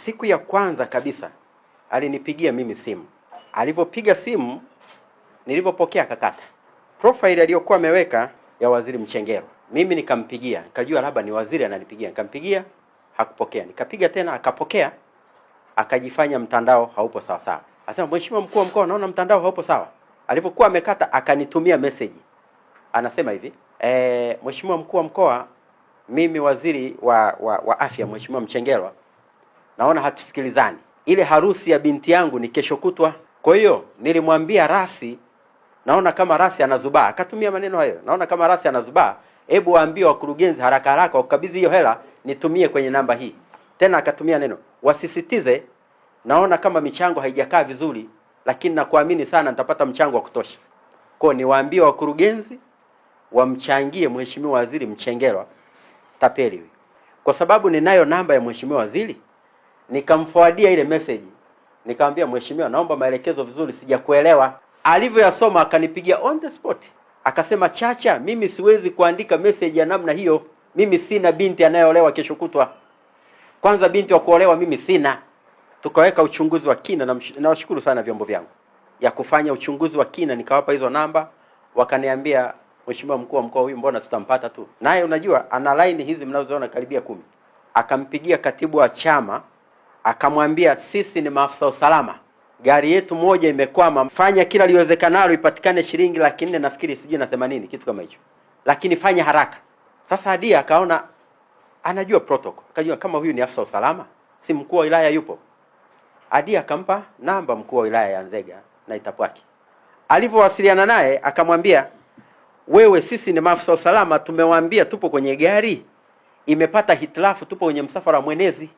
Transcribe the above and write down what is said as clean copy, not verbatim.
Siku ya kwanza kabisa alinipigia mimi simu. Alipopiga simu, nilipopokea akakata. Profile aliyokuwa ameweka ya Waziri Mchengerwa. Mimi nikampigia, nikajua labda ni waziri ananipigia. Nikampigia, hakupokea. Nikapiga tena, akapokea. Akajifanya mtandao haupo sawa sawa. Akasema, Mheshimiwa Mkuu wa Mkoa, naona mtandao haupo sawa. Alipokuwa amekata, akanitumia message. Anasema hivi, Mheshimiwa Mkuu wa Mkoa, mimi waziri wa afya Mheshimiwa Mchengerwa, naona hatusikilizani. Ile harusi ya binti yangu ni kesho kutwa. Kwa hiyo nilimwambia Rasi, naona kama Rasi anazubaa. Akatumia maneno hayo. Naona kama Rasi anazubaa. Hebu waambie wakurugenzi haraka haraka wakabidhi hiyo hela nitumie kwenye namba hii. Tena akatumia neno, wasisitize, naona kama michango haijakaa vizuri, lakini nakuamini sana nitapata mchango wa kutosha. Kwa hiyo niwaambie wakurugenzi wamchangie Mheshimiwa Waziri Mchengerwa tapeli huyu. Kwa sababu ninayo namba ya Mheshimiwa Waziri, nikamforwardia ile message. Nikamwambia, Mheshimiwa, naomba maelekezo vizuri, sijakuelewa. Alivyoyasoma akanipigia on the spot. Akasema, Chacha, mimi siwezi kuandika message ya namna hiyo. Mimi sina binti anayeolewa kesho kutwa. Kwanza binti wa kuolewa mimi sina. Tukaweka uchunguzi wa kina, na nawashukuru sana vyombo vyangu ya kufanya uchunguzi wa kina. Nikawapa hizo namba, wakaniambia, Mheshimiwa Mkuu wa Mkoa, huyu mbona tutampata tu. Naye unajua ana line hizi mnazoona karibia 10. Akampigia katibu wa chama, akamwambia, sisi ni maafisa usalama, gari yetu moja imekwama, fanya kila liwezekanalo ipatikane shilingi 400 nafikiri sijui na 80 kitu kama hicho, lakini fanya haraka. Sasa Adia akaona anajua protocol, akajua kama huyu ni afisa usalama, si mkuu wa wilaya yupo. Adia akampa namba mkuu wa wilaya ya Nzega na Itapwaki. Alipowasiliana naye akamwambia, wewe, sisi ni maafisa usalama, tumewaambia tupo kwenye gari, imepata hitilafu, tupo kwenye msafara mwenezi.